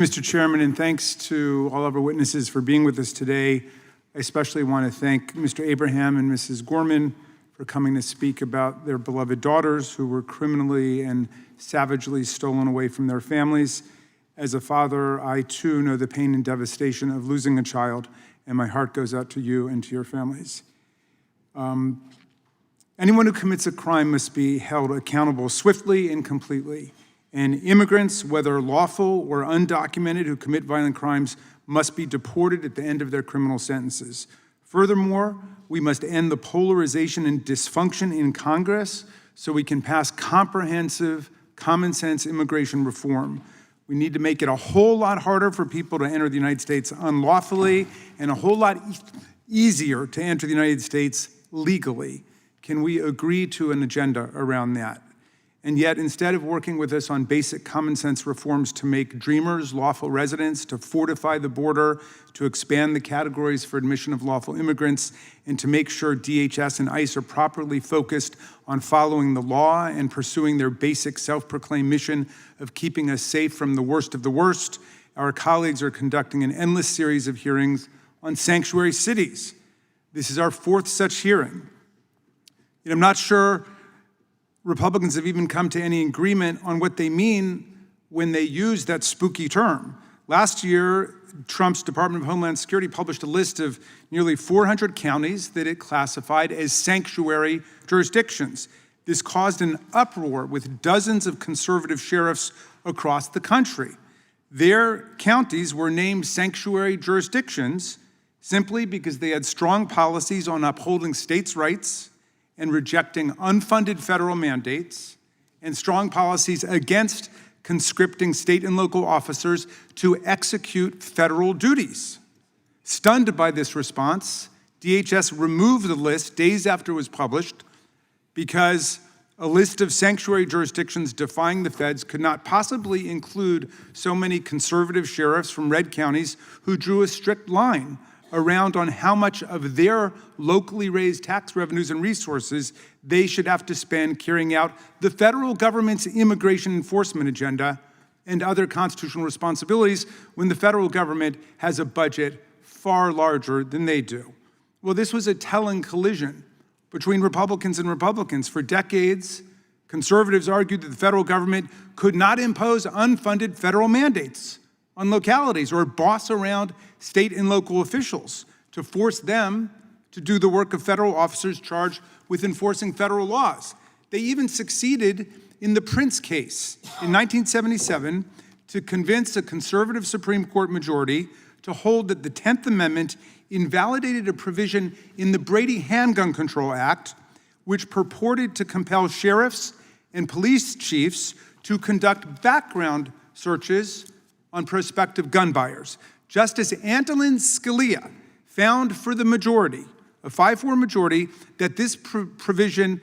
Mr. Chairman, and thanks to all of our witnesses for being with us today. I especially want to thank Mr. Abraham and Mrs. Gorman for coming to speak about their beloved daughters who were criminally and savagely stolen away from their families. As a father, I too know the pain and devastation of losing a child, and my heart goes out to you and to your families. Anyone who commits a crime must be held accountable swiftly and completely. And immigrants, whether lawful or undocumented, who commit violent crimes must be deported at the end of their criminal sentences. Furthermore, we must end the polarization and dysfunction in Congress so we can pass comprehensive, common-sense immigration reform. We need to make it a whole lot harder for people to enter the United States unlawfully and a whole lot easier to enter the United States legally. Can we agree to an agenda around that? And yet, instead of working with us on basic common sense reforms to make dreamers lawful residents, to fortify the border, to expand the categories for admission of lawful immigrants, and to make sure DHS and ICE are properly focused on following the law and pursuing their basic self-proclaimed mission of keeping us safe from the worst of the worst, our colleagues are conducting an endless series of hearings on sanctuary cities. This is our fourth such hearing. And I'm not sure Republicans have even come to any agreement on what they mean when they use that spooky term. Last year, Trump's Department of Homeland Security published a list of nearly 400 counties that it classified as sanctuary jurisdictions. This caused an uproar with dozens of conservative sheriffs across the country. Their counties were named sanctuary jurisdictions simply because they had strong policies on upholding states' rights and rejecting unfunded federal mandates, and strong policies against conscripting state and local officers to execute federal duties. Stunned by this response, DHS removed the list days after it was published because a list of sanctuary jurisdictions defying the feds could not possibly include so many conservative sheriffs from red counties who drew a strict line around on how much of their locally raised tax revenues and resources they should have to spend carrying out the federal government's immigration enforcement agenda and other constitutional responsibilities when the federal government has a budget far larger than they do. Well, this was a telling collision between Republicans and Republicans. For decades, conservatives argued that the federal government could not impose unfunded federal mandates on localities or boss around state and local officials to force them to do the work of federal officers charged with enforcing federal laws. They even succeeded in the Prince case in 1977 to convince a conservative Supreme Court majority to hold that the 10th Amendment invalidated a provision in the Brady Handgun Control Act, which purported to compel sheriffs and police chiefs to conduct background searches on prospective gun buyers. Justice Antonin Scalia found for the majority, a 5-4 majority, that this provision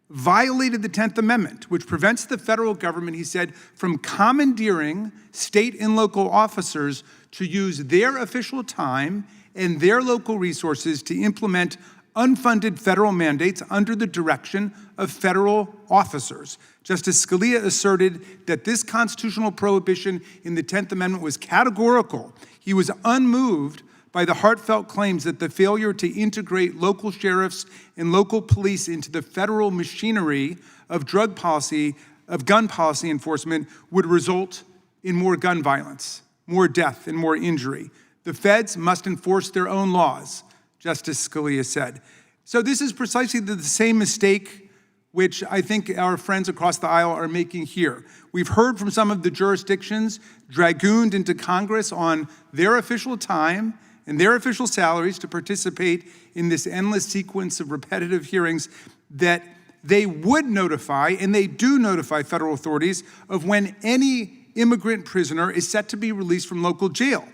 violated the 10th Amendment, which prevents the federal government, he said, from commandeering state and local officers to use their official time and their local resources to implement unfunded federal mandates under the direction of federal officers. Justice Scalia asserted that this constitutional prohibition in the 10th Amendment was categorical. He was unmoved by the heartfelt claims that the failure to integrate local sheriffs and local police into the federal machinery of gun policy enforcement would result in more gun violence, more death, and more injury. The feds must enforce their own laws, Justice Scalia said. So this is precisely the same mistake which I think our friends across the aisle are making here. We've heard from some of the jurisdictions dragooned into Congress on their official time and their official salaries to participate in this endless sequence of repetitive hearings that they would notify, and they do notify federal authorities of when any immigrant prisoner is set to be released from local jail.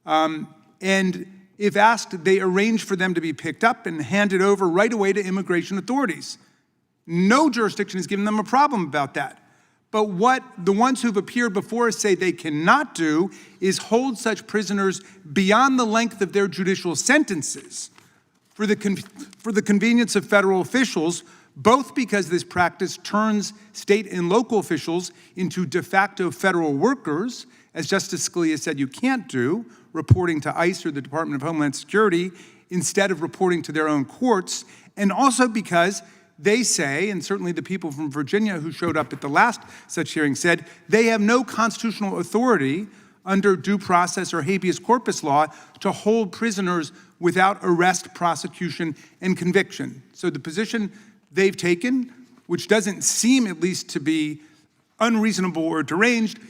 And if asked, they arrange for them to be picked up and handed over right away to immigration authorities. No jurisdiction has given them a problem about that. But what the ones who've appeared before us say they cannot do is hold such prisoners beyond the length of their judicial sentences for the convenience of federal officials, both because this practice turns state and local officials into de facto federal workers as Justice Scalia said you can't do, reporting to ICE or the Department of Homeland Security instead of reporting to their own courts, and also because they say, and certainly the people from Virginia who showed up at the last such hearing said, they have no constitutional authority under due process or habeas corpus law to hold prisoners without arrest, prosecution, and conviction. So the position they've taken, which doesn't seem at least to be unreasonable or deranged,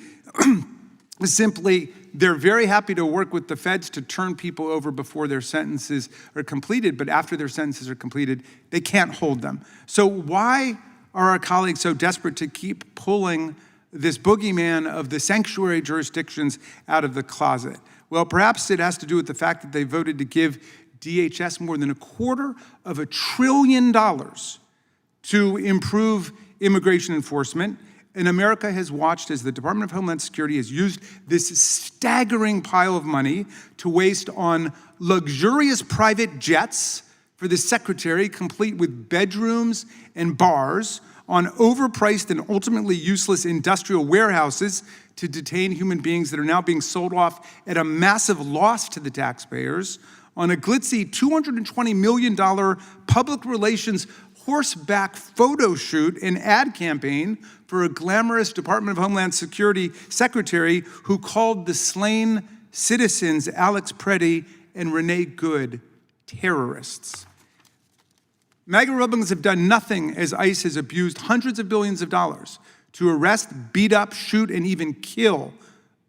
is simply they're very happy to work with the feds to turn people over before their sentences are completed, but after their sentences are completed, they can't hold them. So why are our colleagues so desperate to keep pulling this boogeyman of the sanctuary jurisdictions out of the closet? Well, perhaps it has to do with the fact that they voted to give DHS more than $250 billion to improve immigration enforcement. And America has watched as the Department of Homeland Security has used this staggering pile of money to waste on luxurious private jets for the secretary, complete with bedrooms and bars, on overpriced and ultimately useless industrial warehouses to detain human beings that are now being sold off at a massive loss to the taxpayers, on a glitzy $220 million public relations horseback photo shoot and ad campaign for a glamorous Department of Homeland Security secretary who called the slain citizens Alex Preddy and Renee Good terrorists. MAGA Republicans have done nothing as ICE has abused hundreds of billions of dollars to arrest, beat up, shoot, and even kill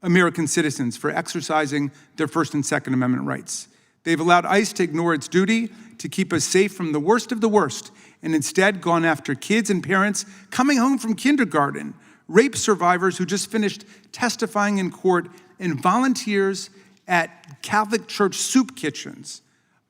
American citizens for exercising their First and Second Amendment rights. They've allowed ICE to ignore its duty to keep us safe from the worst of the worst, and instead gone after kids and parents coming home from kindergarten, rape survivors who just finished testifying in court, and volunteers at Catholic church soup kitchens.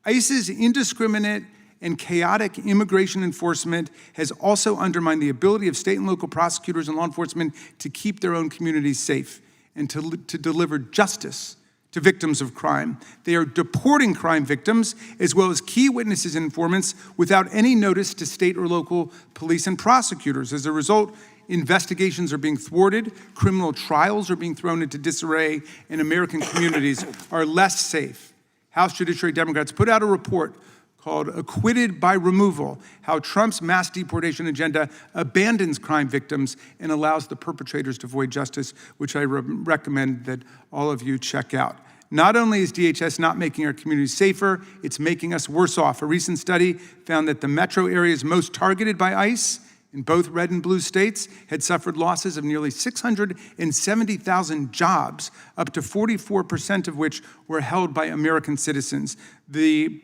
ICE's indiscriminate and chaotic immigration enforcement has also undermined the ability of state and local prosecutors and law enforcement to keep their own communities safe and to deliver justice to victims of crime. They are deporting crime victims as well as key witnesses and informants without any notice to state or local police and prosecutors. As a result, investigations are being thwarted, criminal trials are being thrown into disarray, and American communities are less safe. House Judiciary Democrats put out a report called Acquitted by Removal, how Trump's mass deportation agenda abandons crime victims and allows the perpetrators to avoid justice, which I recommend that all of you check out. Not only is DHS not making our communities safer, it's making us worse off. A recent study found that the metro areas most targeted by ICE in both red and blue states had suffered losses of nearly 670,000 jobs, up to 44% of which were held by American citizens. The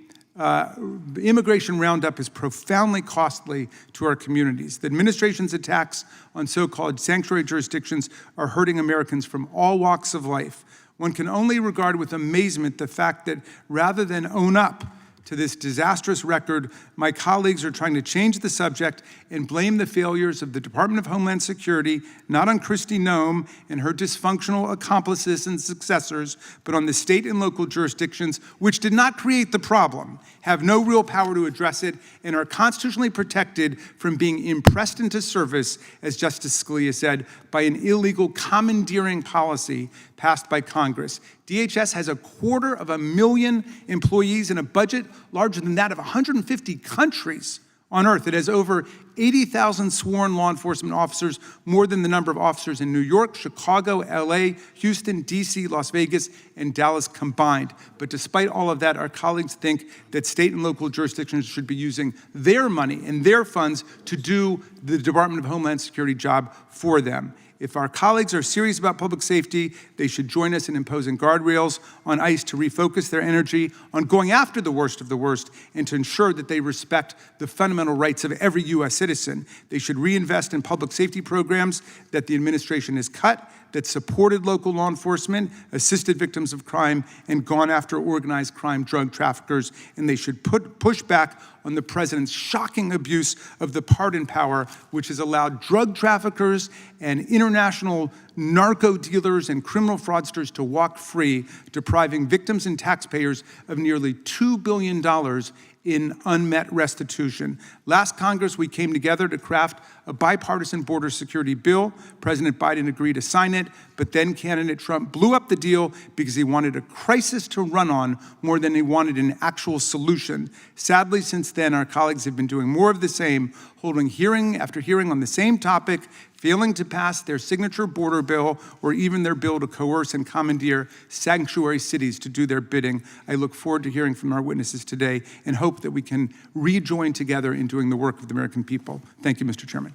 immigration roundup is profoundly costly to our communities. The administration's attacks on so-called sanctuary jurisdictions are hurting Americans from all walks of life. One can only regard with amazement the fact that rather than own up to this disastrous record, my colleagues are trying to change the subject and blame the failures of the Department of Homeland Security, not on Kristi Noem and her dysfunctional accomplices and successors, but on the state and local jurisdictions, which did not create the problem, have no real power to address it, and are constitutionally protected from being impressed into service, as Justice Scalia said, by an illegal commandeering policy passed by Congress. DHS has 250,000 employees and a budget larger than that of 150 countries on earth. It has over 80,000 sworn law enforcement officers, more than the number of officers in New York, Chicago, LA, Houston, DC, Las Vegas, and Dallas combined. But despite all of that, our colleagues think that state and local jurisdictions should be using their money and their funds to do the Department of Homeland Security job for them. If our colleagues are serious about public safety, they should join us in imposing guardrails on ICE to refocus their energy on going after the worst of the worst and to ensure that they respect the fundamental rights of every U.S. citizen. They should reinvest in public safety programs that the administration has cut, that supported local law enforcement, assisted victims of crime, and gone after organized crime drug traffickers. And they should push back on the president's shocking abuse of the pardon power, which has allowed drug traffickers and international narco dealers and criminal fraudsters to walk free, depriving victims and taxpayers of nearly $2 billion in unmet restitution. Last Congress, we came together to craft a bipartisan border security bill. President Biden agreed to sign it, but then candidate Trump blew up the deal because he wanted a crisis to run on more than he wanted an actual solution. Sadly, since then, our colleagues have been doing more of the same, holding hearing after hearing on the same topic, failing to pass their signature border bill or even their bill to coerce and commandeer sanctuary cities to do their bidding. I look forward to hearing from our witnesses today and hope that we can rejoin together in doing the work of the American people. Thank you, Mr. Chairman.